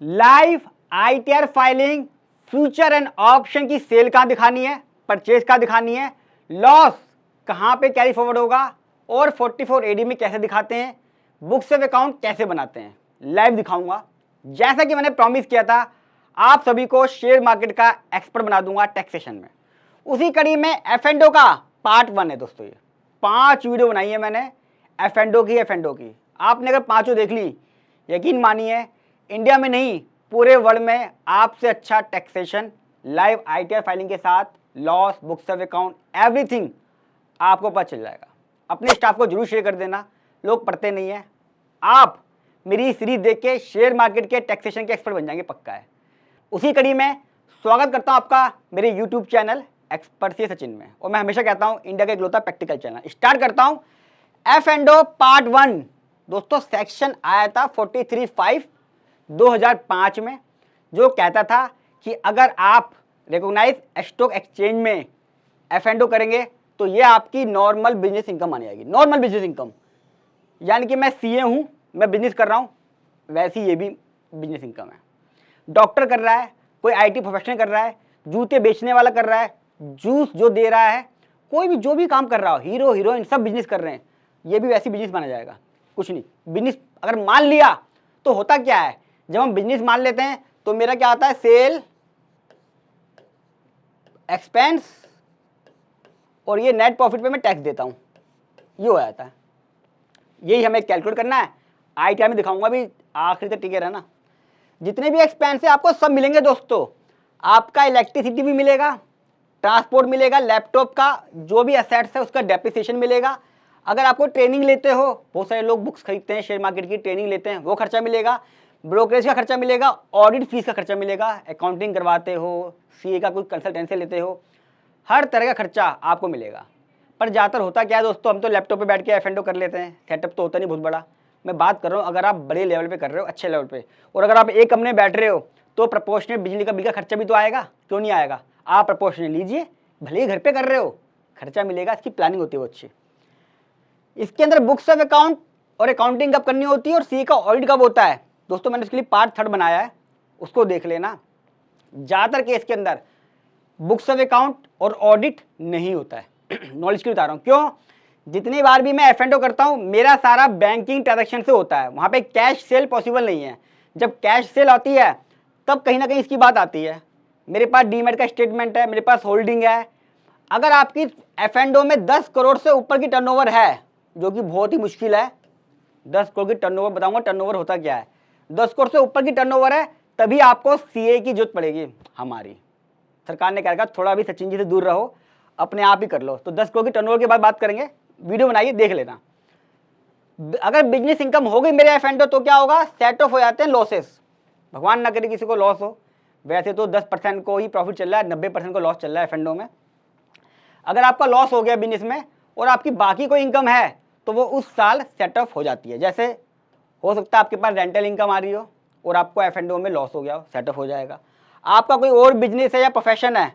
Live ITR filing, future and option की cell कहाँ दिखानी है, परचेज कहाँ दिखानी है, लॉस कहाँ पे कैरी फॉरवर्ड होगा और 44 एडी में कैसे दिखाते हैं, बुक्स ऑफ अकाउंट कैसे बनाते हैं, लाइव दिखाऊंगा। जैसा कि मैंने प्रॉमिस किया था, आप सभी को शेयर मार्केट का एक्सपर्ट बना दूंगा टैक्सेशन में। उसी कड़ी में एफ&ओ का पार्ट 1 है दोस्तों। ये 5 वीडियो बनाई है मैंने एफ&ओ की। आपने अगर पांचों देख ली, यकीन मानिए इंडिया में नहीं पूरे वर्ल्ड में आपसे अच्छा टैक्सेशन लाइव आईटीआर फाइलिंग के साथ, loss, books of account, everything आपको पता चल जाएगा। अपने स्टाफ को जरूर शेयर कर देना, लोग पढ़ते नहीं है। आप मेरी सीरीज देख के शेयर मार्केट के टैक्सेशन के एक्सपर्ट बन जाएंगे, पक्का है। उसी कड़ी में स्वागत करता हूं आपका मेरे यूट्यूब चैनल एक्सपर्ट से सचिन में, और मैं हमेशा कहता हूं इंडिया का इकलौता प्रैक्टिकल चैनल। स्टार्ट करता हूं एफ&ओ पार्ट 1। दोस्तों सेक्शन आया था 43(5) 2005 में, जो कहता था कि अगर आप रिकॉग्नाइज स्टॉक एक्सचेंज में एफ&ओ करेंगे तो ये आपकी नॉर्मल बिजनेस इनकम मानी जाएगी। नॉर्मल बिजनेस इनकम यानी कि मैं सीए हूं, मैं बिजनेस कर रहा हूं, वैसी ये भी बिजनेस इनकम है। डॉक्टर कर रहा है, कोई आईटी प्रोफेशनल कर रहा है, जूते बेचने वाला कर रहा है, जूस जो दे रहा है, कोई भी जो भी काम कर रहा हो, हीरो हीरोइन सब बिजनेस कर रहे हैं, ये भी वैसी बिजनेस माना जाएगा। कुछ नहीं, बिजनेस अगर मान लिया तो होता क्या है, जब हम बिजनेस मान लेते हैं तो मेरा क्या आता है, सेल एक्सपेंस और ये नेट प्रॉफिट पे मैं टैक्स देता हूं, ये हो जाता है। यही हमें कैलकुलेट करना है। आईटीआर में दिखाऊंगा भी, आखिरी तक टिके रहना। जितने भी एक्सपेंस है आपको सब मिलेंगे दोस्तों। आपका इलेक्ट्रिसिटी भी मिलेगा, ट्रांसपोर्ट मिलेगा, लैपटॉप का जो भी असेट्स है उसका डेप्रिसिएशन मिलेगा। अगर आपको ट्रेनिंग लेते हो, बहुत सारे लोग बुक्स खरीदते हैं, शेयर मार्केट की ट्रेनिंग लेते हैं, वो खर्चा मिलेगा। ब्रोकरेज का खर्चा मिलेगा, ऑडिट फीस का खर्चा मिलेगा, अकाउंटिंग करवाते हो, सीए का कोई कंसल्टेंसी लेते हो, हर तरह का खर्चा आपको मिलेगा। पर ज़्यादातर होता क्या है दोस्तों, हम तो लैपटॉप पे बैठ के एफ&ओ कर लेते हैं, सेटअप तो होता नहीं बहुत बड़ा। मैं बात कर रहा हूँ अगर आप बड़े लेवल पे कर रहे हो, अच्छे लेवल पे, और अगर आप एक कमरे में बैठ रहे हो तो प्रपोर्शनल बिजली का बिल का खर्चा भी तो आएगा, क्यों नहीं आएगा। आप प्रपोर्शनल लीजिए, भले ही घर पे कर रहे हो, खर्चा मिलेगा, इसकी प्लानिंग होती है वो अच्छी। इसके अंदर बुक्स ऑफ अकाउंट और अकाउंटिंग कब करनी होती है और सी का ऑडिट कब होता है दोस्तों, मैंने उसके लिए पार्ट 3 बनाया है, उसको देख लेना। ज़्यादातर केस के अंदर बुक्स ऑफ अकाउंट और ऑडिट नहीं होता है। नॉलेज की बता रहा हूँ, क्यों, जितनी बार भी मैं एफ&ओ करता हूँ मेरा सारा बैंकिंग ट्रांजैक्शन से होता है, वहाँ पे कैश सेल पॉसिबल नहीं है। जब कैश सेल आती है तब कहीं ना कहीं इसकी बात आती है। मेरे पास डीमैट का स्टेटमेंट है, मेरे पास होल्डिंग है। अगर आपकी एफ&ओ में 10 करोड़ से ऊपर की टर्नओवर है, जो कि बहुत ही मुश्किल है, 10 करोड़ की टर्नओवर बताऊंगा टर्नओवर होता क्या है। 10 करोड़ से ऊपर की टर्नओवर है तभी आपको सीए की जरूरत पड़ेगी। हमारी सरकार ने कहा रखा थोड़ा भी सचिन जी से दूर रहो, अपने आप ही कर लो। तो 10 करोड़ की टर्नओवर के बाद बात करेंगे, वीडियो बनाइए देख लेना। अगर बिजनेस इनकम हो गई मेरे एफ&ओ तो क्या होगा, सेट ऑफ हो जाते हैं लॉसेस। भगवान ना करे किसी को लॉस हो, वैसे तो 10% को ही प्रॉफिट चल रहा है, 90% को लॉस चल रहा है एफ&ओ में। अगर आपका लॉस हो गया बिजनेस में और आपकी बाकी कोई इनकम है तो वो उस साल सेट ऑफ हो जाती है। जैसे हो सकता है आपके पास रेंटल इनकम आ रही हो और आपको एफ&ओ में लॉस हो गया हो, सेट ऑफ हो जाएगा। आपका कोई और बिजनेस है या प्रोफेशन है,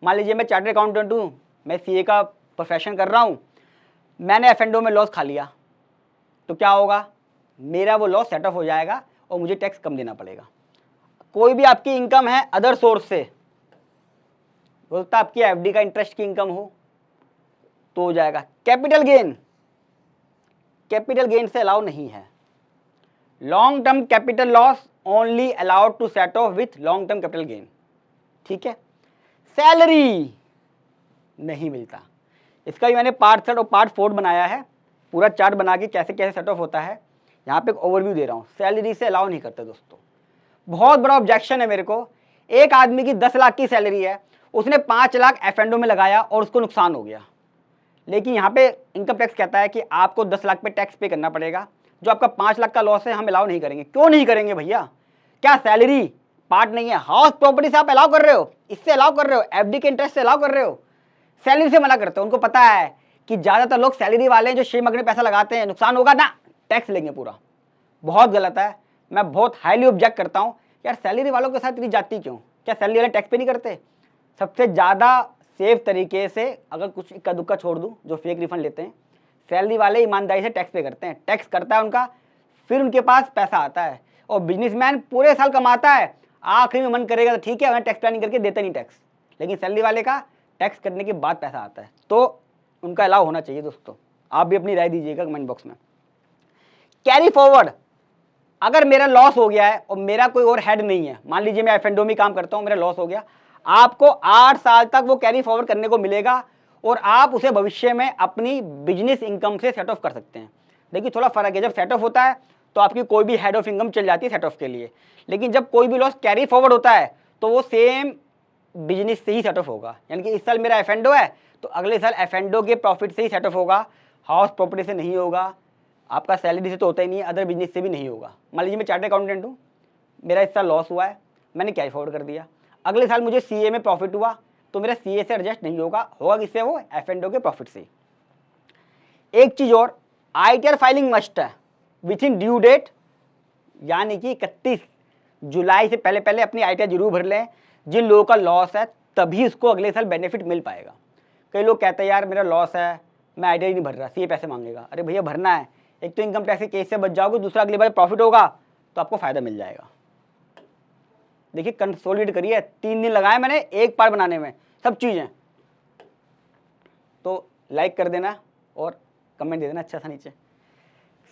मान लीजिए मैं चार्टर्ड अकाउंटेंट हूँ, मैं सीए का प्रोफेशन कर रहा हूँ, मैंने एफ&ओ में लॉस खा लिया तो क्या होगा, मेरा वो लॉस सेट ऑफ हो जाएगा और मुझे टैक्स कम देना पड़ेगा। कोई भी आपकी इनकम है अदर सोर्स से, हो सकता है आपकी एफडी का इंटरेस्ट की इनकम हो तो हो जाएगा। कैपिटल गेन से अलाउ नहीं है। Long term capital loss only allowed to set off with long term capital gain, ठीक है। सैलरी नहीं मिलता, इसका भी मैंने पार्ट 3 और पार्ट 4 बनाया है, पूरा चार्ट बना के कैसे कैसे सेट ऑफ होता है। यहाँ पे एक ओवरव्यू दे रहा हूँ। सैलरी से अलाउ नहीं करते दोस्तों, बहुत बड़ा ऑब्जेक्शन है मेरे को। एक आदमी की 10 लाख की सैलरी है, उसने 5 लाख एफ&ओ में लगाया और उसको नुकसान हो गया, लेकिन यहाँ पे इनकम टैक्स कहता है कि आपको 10 लाख पे टैक्स पे करना पड़ेगा। जो आपका 5 लाख का लॉस है हम अलाउ नहीं करेंगे। क्यों नहीं करेंगे भैया, क्या सैलरी पार्ट नहीं है? हाउस प्रॉपर्टी से आप अलाउ कर रहे हो, इससे अलाउ कर रहे हो, एफडी के इंटरेस्ट से अलाउ कर रहे हो, सैलरी से मना करते हो। उनको पता है कि ज्यादातर लोग सैलरी वाले जो शेयर मार्केट में पैसा लगाते हैं, नुकसान होगा ना, टैक्स लेंगे पूरा। बहुत गलत है, मैं बहुत हाईली ऑब्जेक्ट करता हूँ। यार सैलरी वालों के साथ इतनी जाती क्यों, क्या सैलरी वाले टैक्स पे नहीं करते? सबसे ज़्यादा सेफ तरीके से अगर कुछ इक्का दुक्का छोड़ दूँ जो फेक रिफंड लेते हैं, सैलरी वाले ईमानदारी से टैक्स पे करते हैं। टैक्स करता है उनका, फिर उनके पास पैसा आता है और बिजनेसमैन पूरे साल कमाता है, आखिरी में मन करेगा तो ठीक है हमें टैक्स प्लानिंग करके देता नहीं टैक्स, लेकिन सैलरी वाले का टैक्स करने के बाद पैसा आता है, तो उनका अलाउ होना चाहिए। दोस्तों आप भी अपनी राय दीजिएगा कमेंट बॉक्स में। कैरी फॉरवर्ड, अगर मेरा लॉस हो गया है और मेरा कोई और हेड नहीं है, मान लीजिए मैं एफ&ओ में काम करता हूं, मेरा लॉस हो गया, आपको 8 साल तक वो कैरी फॉरवर्ड करने को मिलेगा और आप उसे भविष्य में अपनी बिजनेस इनकम से सेट ऑफ कर सकते हैं। देखिए थोड़ा फर्क है, जब सेट ऑफ होता है तो आपकी कोई भी हेड ऑफ इनकम चल जाती है सेट ऑफ के लिए, लेकिन जब कोई भी लॉस कैरी फॉरवर्ड होता है तो वो सेम बिजनेस से ही सेट ऑफ होगा। यानी कि इस साल मेरा एफ&ओ है तो अगले साल एफ&ओ के प्रॉफिट से ही सेट ऑफ होगा, हाउस प्रॉपर्टी से नहीं होगा, आपका सैलरी से तो होता ही नहीं है, अदर बिजनेस से भी नहीं होगा। मान लीजिए मैं चार्टर्ड अकाउंटेंट हूँ, मेरा इस साल लॉस हुआ है, मैंने कैरी फॉरवर्ड कर दिया, अगले साल मुझे सीए में प्रॉफिट हुआ तो मेरा सीए से एडजस्ट नहीं होगा, होगा किससे, वो एफ&ओ के प्रॉफिट से। एक चीज और, आईटीआर फाइलिंग मस्ट है विथ इन ड्यू डेट, यानी कि 31 जुलाई से पहले पहले अपनी आईटीआर जरूर भर लें। जिन लोगों का लॉस है तभी उसको अगले साल बेनिफिट मिल पाएगा। कई लोग कहते हैं यार मेरा लॉस है, मैं आईटीआर नहीं भर रहा, सीए पैसे मांगेगा। अरे भैया भरना है, एक तो इनकम टैक्स के केस से बच जाओगे, दूसरा अगली बार प्रॉफिट होगा तो आपको फायदा मिल जाएगा। देखिए कंसोलिडेट करिए, 3 दिन लगाए मैंने एक पार्ट बनाने में सब चीज़ें, तो लाइक कर देना और कमेंट दे देना अच्छा सा नीचे।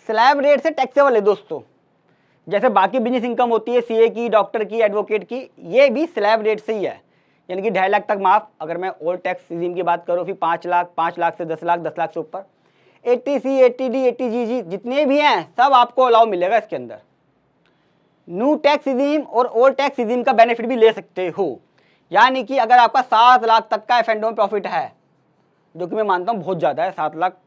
स्लैब रेट से टैक्सेबल है दोस्तों, जैसे बाकी बिजनेस इनकम होती है सीए की, डॉक्टर की, एडवोकेट की, ये भी स्लैब रेट से ही है, यानी कि 2.5 लाख तक माफ। अगर मैं ओल्ड टैक्स रिजीम की बात करूँ फिर 5 लाख, 5 लाख से 10 लाख, 10 लाख से ऊपर, 80C, 80D, 80GG जितने भी हैं सब आपको अलाउ मिलेगा इसके अंदर। न्यू टैक्स रिजीम और ओल्ड टैक्स रिजीम का बेनिफिट भी ले सकते हो, यानी कि अगर आपका 7 लाख तक का एफ&ओ में प्रॉफिट है, जो कि मैं मानता हूँ बहुत ज़्यादा है, 7 लाख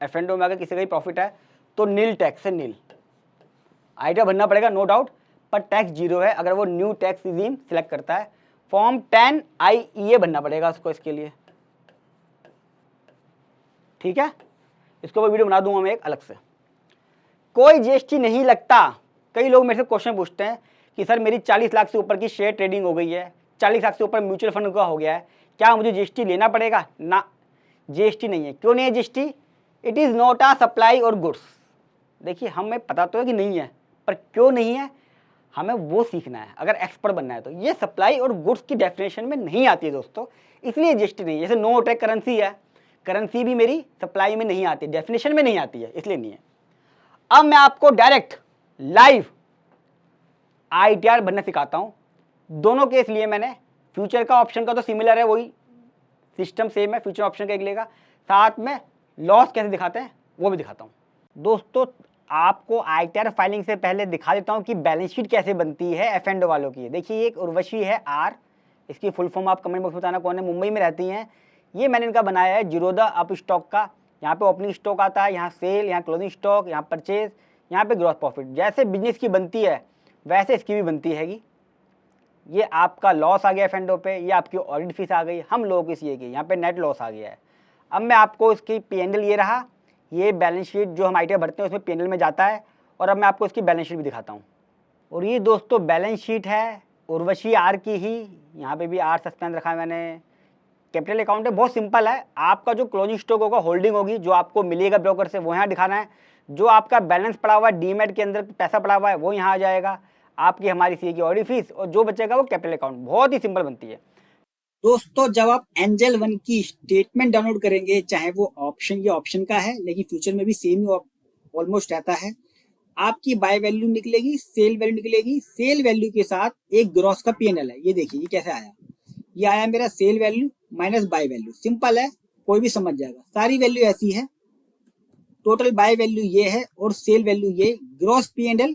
एफ&ओ में अगर किसी का ही प्रॉफिट है तो नील टैक्स से नील आईटीआर भरना पड़ेगा नो डाउट, पर टैक्स 0 है अगर वो न्यू टैक्स रिजीम सिलेक्ट करता है। फॉर्म 10IEA भरना पड़ेगा उसको इसके लिए, ठीक है, इसको मैं वीडियो बना दूंगा मैं एक अलग से। कोई जीएसटी नहीं लगता। कई लोग मेरे से क्वेश्चन पूछते हैं कि सर मेरी 40 लाख से ऊपर की शेयर ट्रेडिंग हो गई है, 40 लाख से ऊपर म्यूचुअल फंड का हो गया है, क्या मुझे जीएसटी लेना पड़ेगा? ना, जीएसटी नहीं है। क्यों नहीं है GST? It is not a supply और गुड्स। देखिए हमें पता तो है कि नहीं है, पर क्यों नहीं है हमें वो सीखना है अगर एक्सपर्ट बनना है। तो ये सप्लाई और गुड्स की डेफिनेशन में नहीं आती है दोस्तों, इसलिए जीएसटी नहीं है। जैसे नोट है, करेंसी है, करेंसी भी मेरी सप्लाई में नहीं आती, डेफिनेशन में नहीं आती है, इसलिए नहीं है। अब मैं आपको डायरेक्ट लाइव आईटीआर भरना सिखाता हूं। दोनों केस लिए मैंने, फ्यूचर का ऑप्शन का तो सिमिलर है, वही सिस्टम सेम है, फ्यूचर ऑप्शन का एक लेगा, साथ में लॉस कैसे दिखाते हैं वो भी दिखाता हूं। दोस्तों आपको आईटीआर फाइलिंग से पहले दिखा देता हूं कि बैलेंस शीट कैसे बनती है एफ&ओ वालों की। देखिए एक उर्वशी है आर, इसकी फुल फॉर्म आप कमेंट बॉक्स में बताना कौन है, मुंबई में रहती हैं। ये मैंने इनका बनाया है जीरोधा अप स्टॉक का। यहाँ पे ओपनिंग स्टॉक आता है, यहाँ सेल, यहाँ क्लोजिंग स्टॉक, यहाँ परचेज, यहाँ पे ग्रॉस प्रॉफिट। जैसे बिजनेस की बनती है वैसे इसकी भी बनती हैगी। ये आपका लॉस आ गया एफ&ओ पे, ये आपकी ऑडिट फीस आ गई, हम लोगों की सीए की, यहाँ पे नेट लॉस आ गया है। अब मैं आपको इसकी P&L ये रहा, ये बैलेंस शीट जो हम आईटीआर भरते हैं उसमें P&L में जाता है, और अब मैं आपको इसकी बैलेंस शीट भी दिखाता हूँ। और ये दोस्तों बैलेंस शीट है उर्वशी आर की ही, यहाँ पे भी आर सस्पेंस रखा है मैंने। कैपिटल अकाउंट है, बहुत सिंपल है। आपका जो क्लोजिंग स्टॉक होगा, होल्डिंग होगी, जो आपको मिलेगा ब्रोकर से, वो यहाँ दिखाना है। जो आपका बैलेंस पड़ा हुआ है, डीमैट के अंदर पैसा पड़ा हुआ है, वो यहाँ आ जाएगा। आपकी हमारी सीए की ऑडिट फीस, और जो बचेगा वो कैपिटल अकाउंट। बहुत ही सिंपल बनती है दोस्तों। जब आप एंजल वन की स्टेटमेंट डाउनलोड करेंगे, चाहे वो ऑप्शन या ऑप्शन का है, लेकिन फ्यूचर में भी सेम ही ऑलमोस्ट रहता है, आपकी बाय वैल्यू निकलेगी, सेल वैल्यू निकलेगी, सेल वैल्यू के साथ एक ग्रॉस का P&L है। ये देखिए ये कैसे आया, ये आया मेरा sell value minus buy value. Simple है, कोई भी समझ जाएगा, सारी वैल्यू ऐसी है। टोटल बाय वैल्यू ये है और सेल वैल्यू ये, ग्रॉस P&L।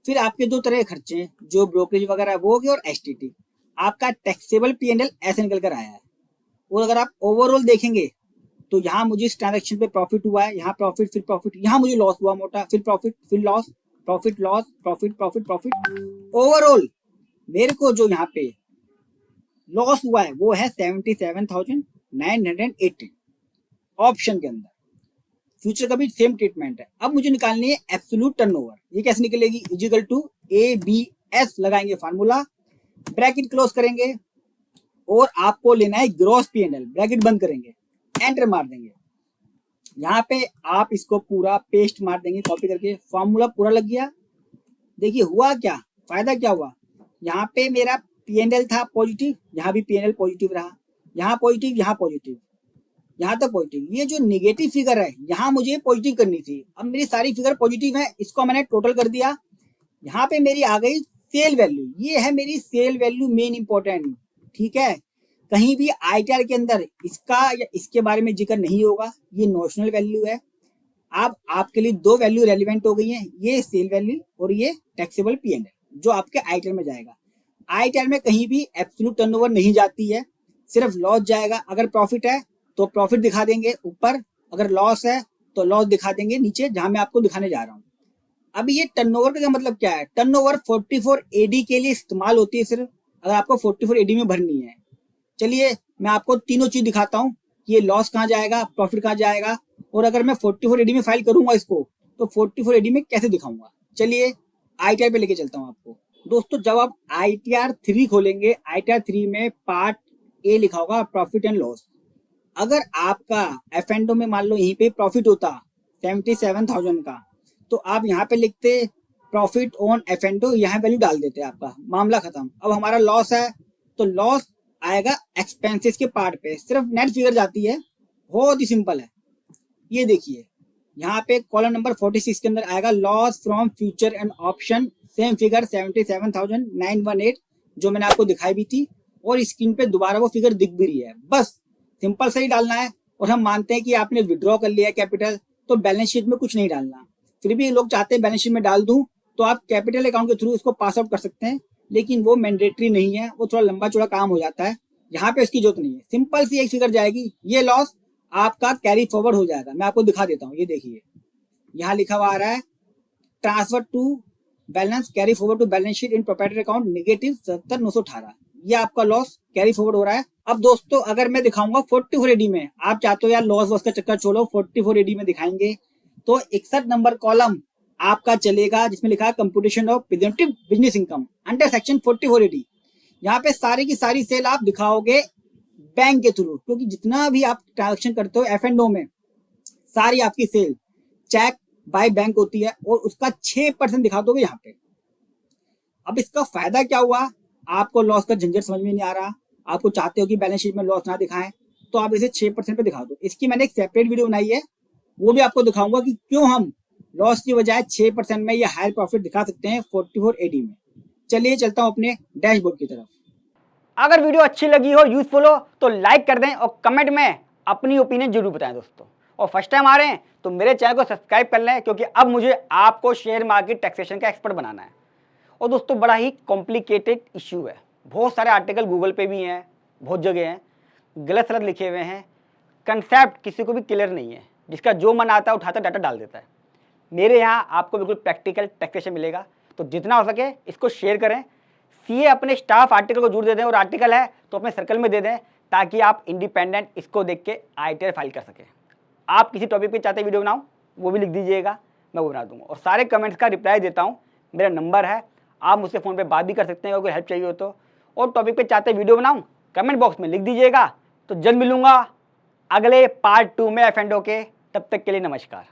फिर आपके 2 तरह के खर्चे हैं, जो ब्रोकरेज वगैरह वो हो गए, और एसटीटी। आपका टैक्सेबल P&L ऐसे निकल कर आया है। और अगर आप ओवरऑल देखेंगे तो यहाँ मुझे इस ट्रांजेक्शन पे प्रॉफिट हुआ है, यहाँ प्रॉफिट, फिर प्रॉफिट, यहाँ मुझे लॉस हुआ मोटा, फिर प्रॉफिट, फिर loss, profit, loss, profit, profit, profit. Overall मेरे को जो यहाँ पे लॉस हुआ है वो है 77,918 ऑप्शन के अंदर। फ्यूचर का भी सेम ट्रीटमेंट है। अब मुझे निकालनी है एब्सोल्यूट टर्नओवर। ये कैसे निकलेगी? इजिकल टू ABS लगाएंगे फार्मूला, ब्रैकेट क्लोज करेंगे, और आपको लेना है ग्रॉस P&L, ब्रैकेट बंद करेंगे, एंटर मार देंगे। यहाँ पे आप इसको पूरा पेस्ट मार देंगे कॉपी करके, फार्मूला पूरा लग गया। देखिए हुआ क्या, फायदा क्या हुआ, यहाँ पे मेरा पीएनएल था पॉजिटिव, यहाँ भी पीएनएल पॉजिटिव रहा, यहाँ पॉजिटिव, यहाँ पॉजिटिव, यहाँ तक पॉजिटिव। ये जो निगेटिव फिगर है यहाँ मुझे पॉजिटिव करनी थी। अब मेरी सारी फिगर पॉजिटिव है, इसको मैंने टोटल कर दिया। यहाँ पे मेरी आ गई सेल वैल्यू, ये है मेरी सेल वैल्यू मेन इंपॉर्टेंट। ठीक है, कहीं भी आईटीआर के अंदर इसका या इसके बारे में जिक्र नहीं होगा, ये नोशनल वैल्यू है। अब आपके लिए दो वैल्यू रेलिवेंट हो गई है, ये सेल वैल्यू और ये टैक्सेबल पीएनएल जो आपके आईटीआर में जाएगा। आईटीआर में कहीं भी एब्सोल्यूट टर्नओवर नहीं जाती है, सिर्फ लॉस जाएगा। अगर प्रॉफिट है तो प्रॉफिट दिखा देंगे ऊपर, अगर लॉस है तो लॉस दिखा देंगे नीचे, जहां मैं आपको दिखाने जा रहा हूँ। अब ये टर्नओवर का मतलब क्या है, टर्नओवर 44 एडी के लिए इस्तेमाल होती है सिर्फ, अगर आपको 44 एडी में भरनी है। चलिए मैं आपको तीनों चीज दिखाता हूँ, ये लॉस कहाँ जाएगा, प्रॉफिट कहाँ जाएगा, और अगर मैं 44 एडी में फाइल करूंगा इसको तो 44 एडी में कैसे दिखाऊंगा। चलिए आईटीआर पे लेके चलता हूँ आपको। दोस्तों जब आप आईटीआर 3 खोलेंगे, आईटीआर 3 में पार्ट ए लिखा होगा प्रॉफिट एंड लॉस। अगर आपका एफ में मान लो यहीं पे प्रॉफिट होता 77,000 का, तो आप यहाँ पे लिखते प्रॉफिट ऑन एफ एंड यहाँ वैल्यू डाल देते, आपका मामला खत्म। अब हमारा लॉस है तो लॉस आएगा एक्सपेंसेस के पार्ट पे, सिर्फ नेट फिगर जाती है, बहुत ही सिंपल है। ये देखिए यहाँ पे कॉलम नंबर 46 के अंदर आएगा loss from future and option, same figure 77,918 जो मैंने आपको दिखाई भी थी, और स्क्रीन पे दोबारा वो फिगर दिख भी रही है। बस सिंपल से ही डालना है, और हम मानते हैं कि आपने विड्रॉ कर लिया है कैपिटल, तो बैलेंस शीट में कुछ नहीं डालना। फिर भी लोग चाहते हैं बैलेंस शीट में डाल दूं, तो आप कैपिटल अकाउंट के थ्रू इसको पास आउट कर सकते हैं, लेकिन वो मैंडेटरी नहीं है, वो थोड़ा लंबा चौड़ा काम हो जाता है। यहाँ पे इसकी जरूरत नहीं है, सिंपल सी एक फिगर जाएगी, ये लॉस आपका कैरी फॉरवर्ड हो जाएगा। मैं आपको दिखा देता हूँ, ये देखिए यहाँ लिखा हुआ आ रहा है transfer to balance carry forward to balance sheet in proprietary account negative 77,918, ये आपका लॉस कैरी फॉरवर्ड हो रहा है। अब दोस्तों अगर मैं दिखाऊंगा 44 एडी में, आप चाहते हो यार लॉस वॉस का चक्कर छोड़ो, 44 एडी में दिखाएंगे, तो 61 नंबर कॉलम आपका चलेगा जिसमें लिखा है computation of presumptive business income under section 44 AD. यहाँ पे सारी की सारी सेल आप दिखाओगे बैंक के थ्रू, क्योंकि जितना भी आप ट्रांजेक्शन करते हो एफ एंड ओ में, सारी आपकी सेल चेक बाय बैंक होती है, और उसका 6% दिखा दोगे यहाँ पे। अब इसका फायदा क्या हुआ, आपको लॉस का झंझट समझ में नहीं आ रहा, आपको चाहते हो कि बैलेंस शीट में लॉस ना दिखाएं, तो आप इसे 6% पे दिखा दो। इसकी मैंने एक सेपरेट वीडियो बनाई है, वो भी आपको दिखाऊंगा कि क्यों हम लॉस की बजाय 6% में या हायर प्रॉफिट दिखा सकते हैं 44 एडी में। चलिए चलता हूँ अपने डैशबोर्ड की तरफ। अगर वीडियो अच्छी लगी हो, यूजफुल हो, तो लाइक कर दें और कमेंट में अपनी ओपिनियन जरूर बताएं दोस्तों। और फर्स्ट टाइम आ रहे हैं तो मेरे चैनल को सब्सक्राइब कर लें, क्योंकि अब मुझे आपको शेयर मार्केट टैक्सेशन का एक्सपर्ट बनाना है। और दोस्तों बड़ा ही कॉम्प्लिकेटेड इश्यू है, बहुत सारे आर्टिकल गूगल पे भी हैं, बहुत जगह हैं, गलत सलत लिखे हुए हैं, कंसेप्ट किसी को भी क्लियर नहीं है, जिसका जो मन आता है उठाता डाटा डाल देता है। मेरे यहाँ आपको बिल्कुल प्रैक्टिकल टैक्सेशन मिलेगा, तो जितना हो सके इसको शेयर करें। सीए अपने स्टाफ आर्टिकल को जरूर दे दें, और आर्टिकल है तो अपने सर्कल में दे दें, ताकि आप इंडिपेंडेंट इसको देख के आईटीआर फाइल कर सकें। आप किसी टॉपिक पे चाहते वीडियो बनाऊं, वो भी लिख दीजिएगा, मैं वो बना दूंगा, और सारे कमेंट्स का रिप्लाई देता हूं। मेरा नंबर है, आप मुझसे फ़ोन पे बात भी कर सकते हैं अगर कोई हेल्प चाहिए हो तो। और टॉपिक पे चाहते वीडियो बनाऊं, कमेंट बॉक्स में लिख दीजिएगा। तो जल्द मिलूंगा अगले पार्ट 2 में एफ एंड ओ के, तब तक के लिए नमस्कार।